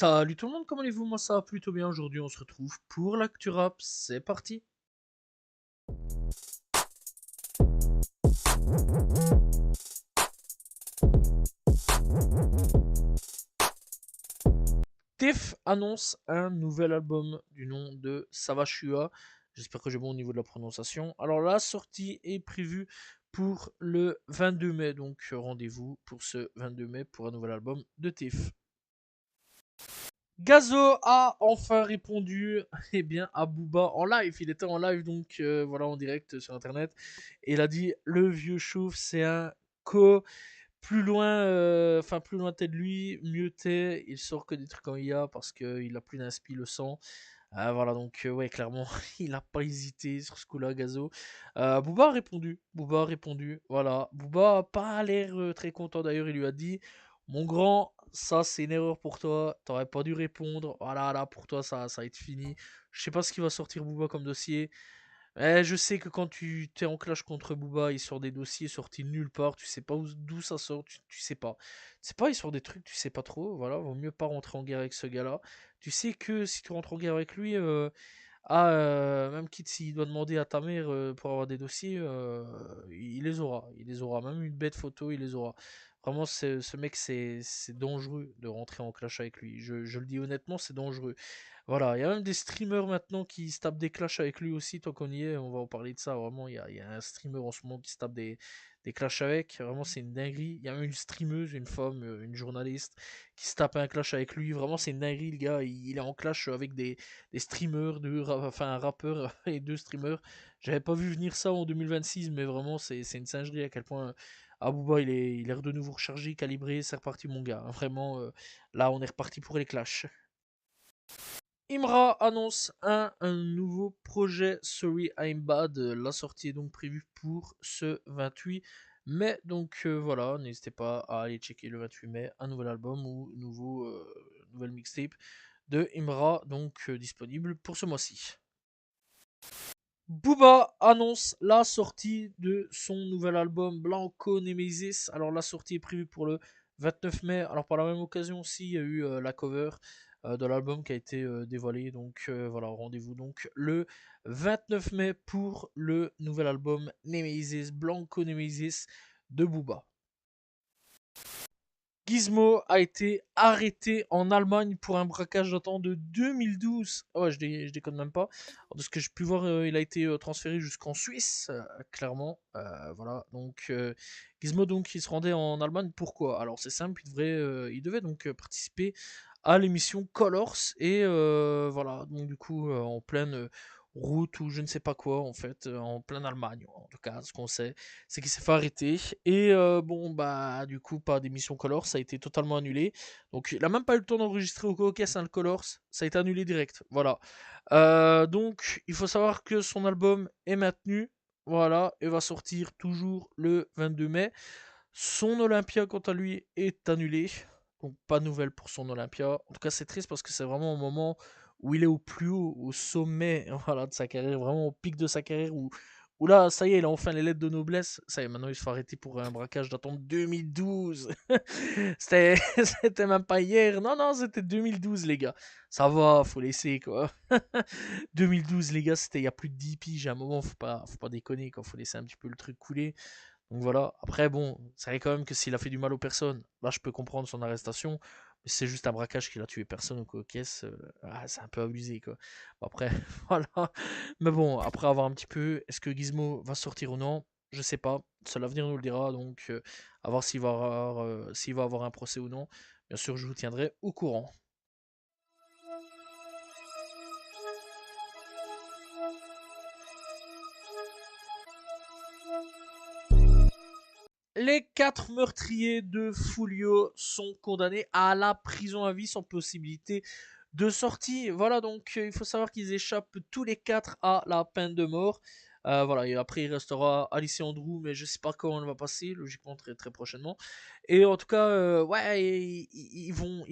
Salut tout le monde, comment allez-vous? Moi ça va plutôt bien. Aujourd'hui on se retrouve pour l'actu rap, c'est parti. Tiff annonce un nouvel album du nom de Savashua. J'espère que j'ai bon au niveau de la prononciation. Alors la sortie est prévue pour le 22 mai, donc rendez-vous pour ce 22 mai pour un nouvel album de Tiff. Gazo a enfin répondu eh bien, à Booba en live. Il était en live, donc voilà, en direct sur internet. Et il a dit le vieux chauve, c'est un co. Plus loin, plus loin t'es de lui, mieux t'es. Il sort que des trucs en IA parce qu'il a plus d'inspi, le sang. Voilà, donc ouais, clairement, il a pas hésité sur ce coup-là, Gazo. Booba a répondu. Booba a répondu. Voilà. Booba a pas l'air très content d'ailleurs. Il lui a dit mon grand, ça c'est une erreur pour toi. T'aurais pas dû répondre. Voilà, là, pour toi, ça va être fini. Je sais pas ce qu'il va sortir Booba comme dossier. Je sais que quand tu t'es en clash contre Booba, il sort des dossiers sortis de nulle part, tu sais pas d'où ça sort, tu sais pas. Tu sais pas, il sort des trucs, tu sais pas trop, voilà, vaut mieux pas rentrer en guerre avec ce gars-là. Tu sais que si tu rentres en guerre avec lui, même quitte s'il doit demander à ta mère pour avoir des dossiers, il les aura, il les aura. Même une bête photo, il les aura. Vraiment, ce mec, c'est dangereux de rentrer en clash avec lui. Je le dis honnêtement, c'est dangereux. Voilà, il y a même des streamers maintenant qui se tapent des clashs avec lui aussi, tant qu'on y est, on va en parler de ça, vraiment, il y a un streamer en ce moment qui se tape des clashs avec, vraiment c'est une dinguerie, il y a même une streameuse, une femme, une journaliste, qui se tape un clash avec lui, vraiment c'est une dinguerie, le gars, il est en clash avec des streamers, un rappeur et deux streamers, j'avais pas vu venir ça en 2026, mais vraiment c'est une singerie à quel point Abouba il est de nouveau rechargé, calibré, c'est reparti mon gars, hein. Vraiment, là on est reparti pour les clashs. Imra annonce un nouveau projet Sorry I'm Bad. La sortie est donc prévue pour ce 28 mai. Donc voilà, n'hésitez pas à aller checker le 28 mai un nouvel album ou nouvelle mixtape de Imra, donc disponible pour ce mois-ci. Booba annonce la sortie de son nouvel album Blanco Nemesis. Alors la sortie est prévue pour le 29 mai. Alors par la même occasion aussi, il y a eu la cover de l'album qui a été dévoilée. Donc voilà, rendez-vous donc le 29 mai pour le nouvel album Nemesis, Blanco Nemesis de Booba. Gizmo a été arrêté en Allemagne pour un braquage datant de 2012. Ah ouais, je déconne même pas. Alors, de ce que j'ai pu voir, il a été transféré jusqu'en Suisse, clairement. Voilà, donc Gizmo donc il se rendait en Allemagne. Pourquoi? Alors c'est simple, il devait donc participer à l'émission Colors et voilà, donc du coup en pleine route ou je ne sais pas quoi en fait, en pleine Allemagne. En tout cas, ce qu'on sait, c'est qu'il s'est fait arrêter. Et bon, bah, du coup, pas d'émission Colors, ça a été totalement annulé. Donc, il a même pas eu le temps d'enregistrer au Caucase, hein, le Colors, ça a été annulé direct. Voilà. Donc, il faut savoir que son album est maintenu. Voilà, et va sortir toujours le 22 mai. Son Olympia, quant à lui, est annulé. Donc, pas de nouvelle pour son Olympia. En tout cas, c'est triste parce que c'est vraiment au moment où il est au plus haut, au sommet voilà, de sa carrière, vraiment au pic de sa carrière, où là, ça y est, il a enfin les lettres de noblesse. Ça y est, maintenant, il se fait arrêter pour un braquage datant de 2012. c'était, c'était même pas hier. Non, non, c'était 2012, les gars. Ça va, faut laisser, quoi. 2012, les gars, c'était il y a plus de 10 piges. À un moment, faut pas déconner, quoi. Faut laisser un petit peu le truc couler. Donc voilà. Après, bon, c'est vrai quand même que s'il a fait du mal aux personnes, là, je peux comprendre son arrestation. Mais c'est juste un braquage qu'il a tué personne au cocaisse. C'est un peu abusé, quoi. Bon, après, voilà. Mais bon, après avoir un petit peu, est-ce que Gizmo va sortir ou non? Je sais pas. Seul l'avenir nous le dira. Donc, à voir s'il va avoir un procès ou non. Bien sûr, je vous tiendrai au courant. Les quatre meurtriers de Fulio sont condamnés à la prison à vie sans possibilité de sortie. Voilà, donc il faut savoir qu'ils échappent tous les quatre à la peine de mort. Voilà, et après il restera Alice et Andrew, mais je sais pas quand elle va passer, logiquement très très prochainement. Et en tout cas, ouais, ils vont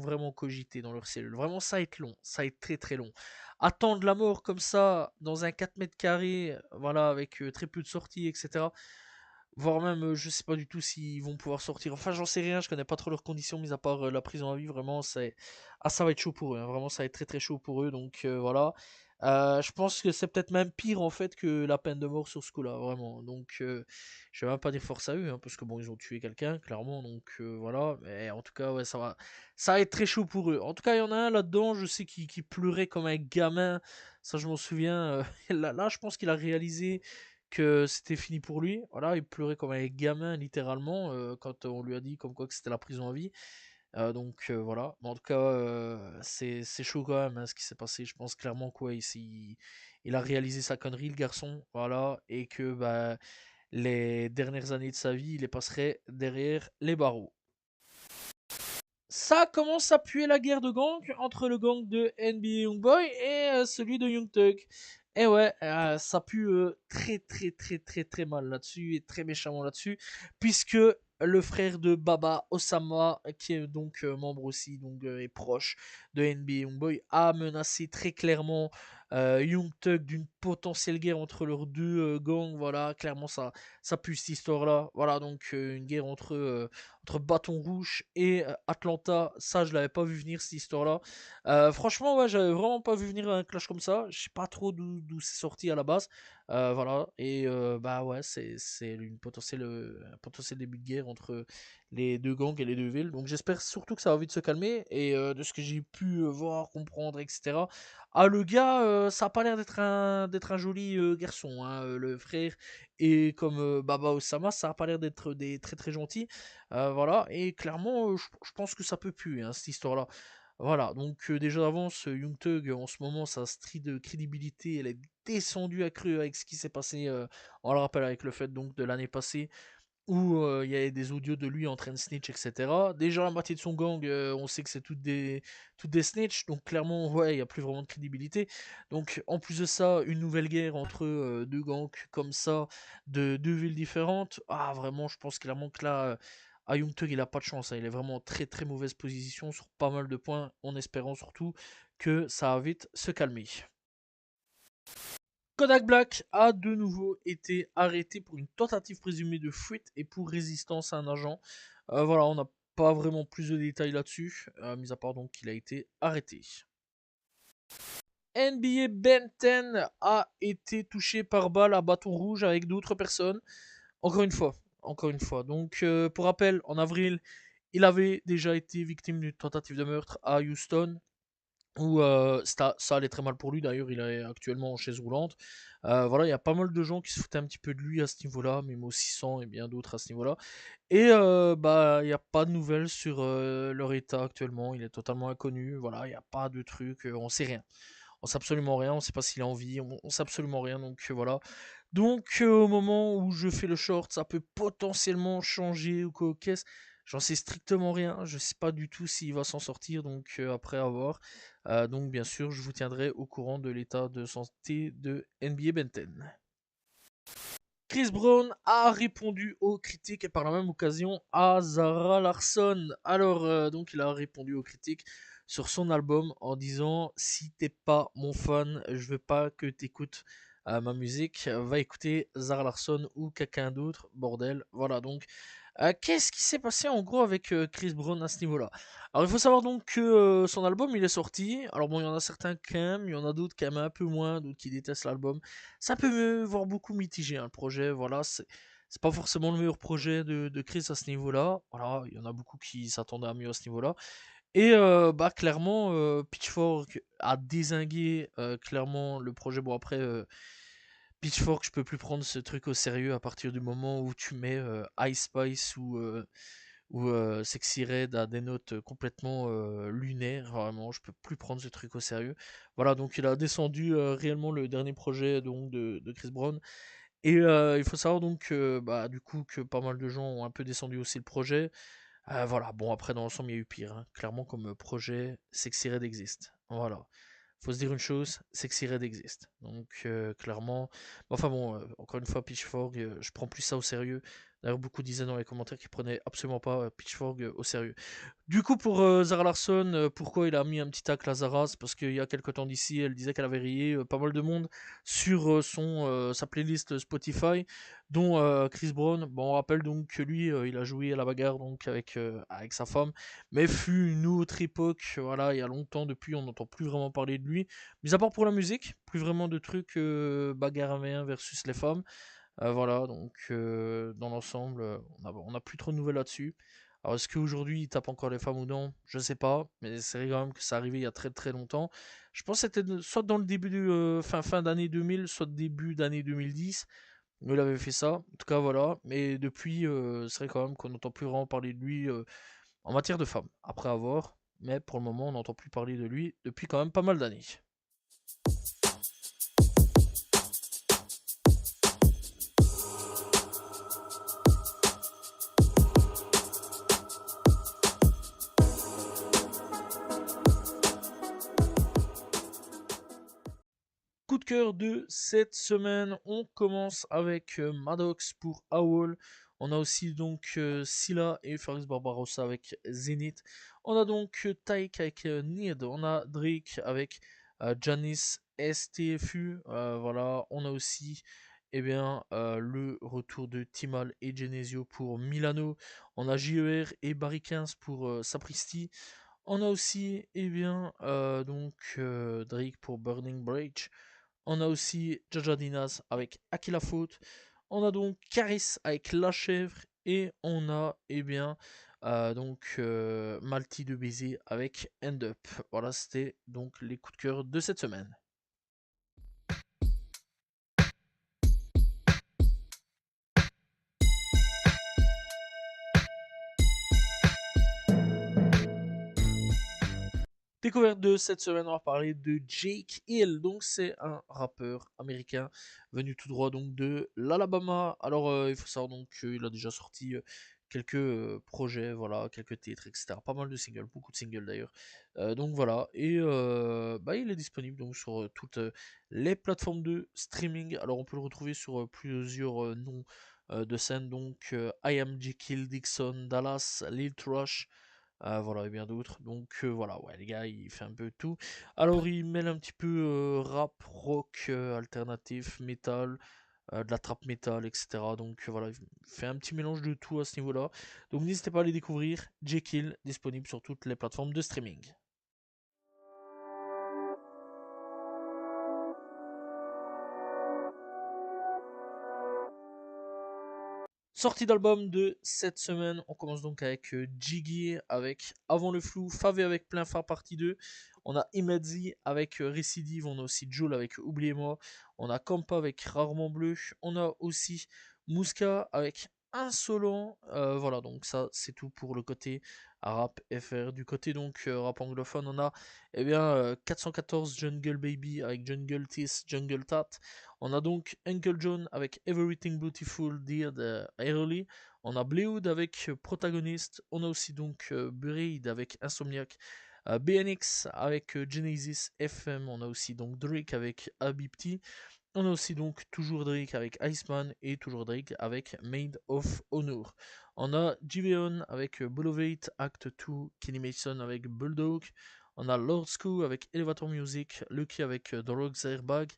vraiment cogiter dans leur cellule. Vraiment, ça va être long, ça va être très très long. Attendre la mort comme ça, dans un 4 mètres carrés, voilà, avec très peu de sorties, etc. voire même, je sais pas du tout s'ils vont pouvoir sortir. Enfin, j'en sais rien, je connais pas trop leurs conditions, mis à part la prison à vie. Vraiment, ça va être chaud pour eux, hein. Vraiment, ça va être très très chaud pour eux. Donc voilà. Je pense que c'est peut-être même pire en fait que la peine de mort sur ce coup-là, vraiment. Donc, je vais même pas dire force à eux, hein, parce que bon, ils ont tué quelqu'un, clairement. Donc voilà. Mais en tout cas, ouais, ça va être très chaud pour eux. En tout cas, il y en a un là-dedans, je sais qui pleurait comme un gamin. Ça, je m'en souviens. Là, je pense qu'il a réalisé que c'était fini pour lui. Voilà, il pleurait comme un gamin littéralement quand on lui a dit comme quoi que c'était la prison à vie. Donc voilà. Mais en tout cas, c'est chaud quand même, hein, ce qui s'est passé. Je pense clairement quoi, il a réalisé sa connerie, le garçon. Voilà, et que bah, les dernières années de sa vie, il les passerait derrière les barreaux. Ça commence à puer la guerre de gang entre le gang de NBA Youngboy et celui de Young Thug. Et ouais, ça pue très très très très très mal là-dessus et très méchamment là-dessus, puisque le frère de Baba Osama, qui est donc membre aussi donc et proche de NBA Youngboy, a menacé très clairement Young Thug d'une potentielle guerre entre leurs deux gangs. Voilà, clairement ça pue cette histoire-là. Voilà, donc une guerre entre Bâton Rouge et Atlanta. Ça, je l'avais pas vu venir cette histoire-là. Franchement, ouais, j'avais vraiment pas vu venir un clash comme ça. Je sais pas trop d'où c'est sorti à la base. Voilà. Et bah ouais, c'est un potentiel début de guerre entre les deux gangs et les deux villes. Donc j'espère surtout que ça va vite se calmer. Et de ce que j'ai pu voir, comprendre, etc. Ah, le gars, ça a pas l'air d'être un joli garçon, hein, le frère. Et comme Baba Osama, ça a pas l'air d'être des très très gentils. Voilà, et clairement, je pense que ça peut plus, hein, cette histoire-là. Voilà, donc déjà d'avance, Young Thug, en ce moment, sa street de crédibilité, elle est descendue à creux avec ce qui s'est passé, on le rappelle, avec le fait donc de l'année passée, où il y avait des audios de lui en train de snitch, etc. Déjà, la moitié de son gang, on sait que c'est toutes des snitch, donc clairement, ouais, il n'y a plus vraiment de crédibilité. Donc, en plus de ça, une nouvelle guerre entre deux gangs comme ça, de deux villes différentes. Ah, vraiment, je pense clairement que là, Young Thug, il a pas de chance, hein. Il est vraiment en très très mauvaise position sur pas mal de points, en espérant surtout que ça va vite se calmer. Kodak Black a de nouveau été arrêté pour une tentative présumée de fuite et pour résistance à un agent. Voilà, on n'a pas vraiment plus de détails là-dessus, mis à part donc qu'il a été arrêté. NBA Ben 10 a été touché par balle à bâton rouge avec d'autres personnes. Encore une fois, encore une fois. Donc, pour rappel, en avril, il avait déjà été victime d'une tentative de meurtre à Houston, où ça allait très mal pour lui. D'ailleurs, il est actuellement en chaise roulante. Voilà, il y a pas mal de gens qui se foutaient un petit peu de lui à ce niveau-là, même aussi 600 et bien d'autres à ce niveau-là. Et bah, il n'y a pas de nouvelles sur leur état actuellement. Il est totalement inconnu. Voilà, il n'y a pas de truc. On sait rien. On sait absolument rien. On sait pas s'il est en vie. On sait absolument rien. Donc voilà. Donc au moment où je fais le short, ça peut potentiellement changer ou quoi qu'est-ce. J'en sais strictement rien. Je sais pas du tout s'il va s'en sortir. Donc après avoir. Donc bien sûr, je vous tiendrai au courant de l'état de santé de NBA Benten. Chris Brown a répondu aux critiques et par la même occasion à Zara Larsson. Alors, donc, il a répondu aux critiques sur son album en disant: si t'es pas mon fan, je veux pas que t'écoutes ma musique, va écouter Zara Larsson ou quelqu'un d'autre, bordel. Voilà, donc, qu'est-ce qui s'est passé en gros avec Chris Brown à ce niveau-là? Alors, il faut savoir donc que son album il est sorti. Alors, bon, il y en a certains qui aiment, il y en a d'autres qui aiment un peu moins, d'autres qui détestent l'album. Ça peut me voir beaucoup mitigé, hein, le projet. Voilà, c'est pas forcément le meilleur projet de Chris à ce niveau-là. Voilà, il y en a beaucoup qui s'attendaient à mieux à ce niveau-là. Et bah clairement, Pitchfork a dézingué clairement le projet. Bon après, Pitchfork, je peux plus prendre ce truc au sérieux à partir du moment où tu mets Ice Spice ou Sexy Red à des notes complètement lunaires. Vraiment, je peux plus prendre ce truc au sérieux. Voilà, donc il a descendu réellement le dernier projet donc de Chris Brown. Et il faut savoir donc bah, du coup que pas mal de gens ont un peu descendu aussi le projet. Voilà, bon après dans l'ensemble il y a eu pire, hein. Clairement comme projet, Sexy Red existe. Voilà. Faut se dire une chose, Sexy Red existe. Donc clairement, enfin bon, encore une fois Pitchfork, je prends plus ça au sérieux. D'ailleurs, beaucoup disaient dans les commentaires qu'ils prenaient absolument pas Pitchfork au sérieux. Du coup, pour Zara Larsson, pourquoi il a mis un petit tacle à Zara? C'est parce qu'il y a quelques temps d'ici, elle disait qu'elle avait rayé pas mal de monde sur sa playlist Spotify, dont Chris Brown. Bon, on rappelle donc que lui, il a joué à la bagarre donc avec sa femme, mais fut une autre époque, voilà, il y a longtemps depuis, on n'entend plus vraiment parler de lui. Mis à part pour la musique, plus vraiment de trucs bagarre à versus les femmes. Voilà, donc dans l'ensemble, on a plus trop de nouvelles là-dessus. Alors est-ce qu'aujourd'hui il tape encore les femmes ou non? Je sais pas, mais c'est vrai quand même que ça arrivait il y a très très longtemps. Je pense que c'était soit dans le début fin d'année 2000, soit début d'année 2010. Il avait fait ça, en tout cas voilà. Mais depuis, c'est vrai quand même qu'on n'entend plus vraiment parler de lui en matière de femmes. Après avoir, mais pour le moment on n'entend plus parler de lui depuis quand même pas mal d'années. Coup de cœur de cette semaine, on commence avec Maddox pour Owl. On a aussi donc Scylla et Faris Barbarossa avec Zenith. On a donc Tyke avec Nid. On a Drake avec Janice STFU. Voilà. On a aussi le retour de Timal et Genesio pour Milano. On a JER et Barry 15 pour Sapristi. On a aussi Drake pour Burning Bridge. On a aussi Jaja Dinas avec Akila Foot. On a donc Caris avec La Chèvre. Et on a Malti de Baiser avec End Up. Voilà, c'était donc les coups de cœur de cette semaine. Découverte de cette semaine, on va parler de Jake Hill. Donc c'est un rappeur américain venu tout droit donc de l'Alabama. Alors il faut savoir donc qu'il a déjà sorti quelques projets, voilà, quelques titres, etc. Pas mal de singles, beaucoup de singles d'ailleurs. Donc voilà, et il est disponible donc sur toutes les plateformes de streaming. Alors on peut le retrouver sur plusieurs noms de scène, donc I Am Jekyll, Dixon, Dallas, Lil Trush. Voilà, et bien d'autres. Donc voilà, ouais, les gars, il fait un peu tout. Alors, il mêle un petit peu rap, rock, alternatif, metal, de la trap metal, etc. Donc voilà, il fait un petit mélange de tout à ce niveau-là. Donc n'hésitez pas à les découvrir. Jekyll, disponible sur toutes les plateformes de streaming. Sortie d'album de cette semaine, on commence donc avec Jiggy avec Avant le flou, Favé avec Plein Phare partie 2, on a Imedzi avec Récidive, on a aussi Joule avec Oubliez-moi, on a Kampa avec Rarement Bleu, on a aussi Mouska avec Insolent, voilà, donc ça c'est tout pour le côté rap FR. Du côté donc rap anglophone, on a 414 Jungle Baby avec Jungle Teeth, Jungle Tat. On a donc Uncle John avec Everything Beautiful Dear de Early. On a Blewood avec Protagonist. On a aussi donc Buried avec Insomniac. BNX avec Genesis FM. On a aussi donc Drake avec Abipti. On a aussi donc toujours Drake avec Iceman et toujours Drake avec Maid of Honor. On a Giveon avec Bullovate, Act 2, Kenny Mason avec Bulldog. On a Lord Screw avec Elevator Music, Lucky avec The Rogues Airbag.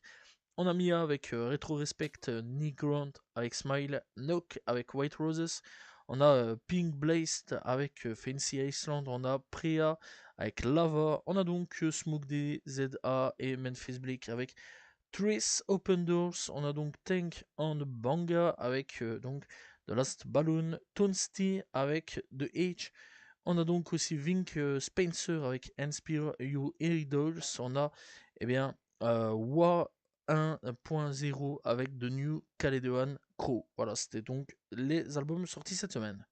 On a Mia avec Retro Respect, Nick Grant avec Smile, Nook avec White Roses. On a Pink Blazed avec Fancy Iceland. On a Priya avec Lava. On a donc Smoke D, ZA et Memphis Bleak avec Trace Open Doors. On a donc Tank and Banga avec The Last Balloon. Tonesty avec The H. On a donc aussi Vink Spencer avec Inspire You Idols. On a Wa 1.0 avec The New Caledonian Crow. Voilà, c'était donc les albums sortis cette semaine.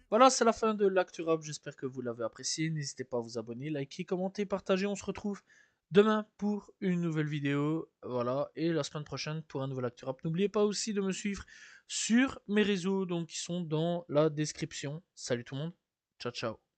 Voilà, c'est la fin de l'Actu Rap. J'espère que vous l'avez apprécié. N'hésitez pas à vous abonner, liker, commenter, partager. On se retrouve demain pour une nouvelle vidéo. Voilà, et la semaine prochaine pour un nouvel Actu Rap. N'oubliez pas aussi de me suivre sur mes réseaux, donc qui sont dans la description. Salut tout le monde. Ciao, ciao.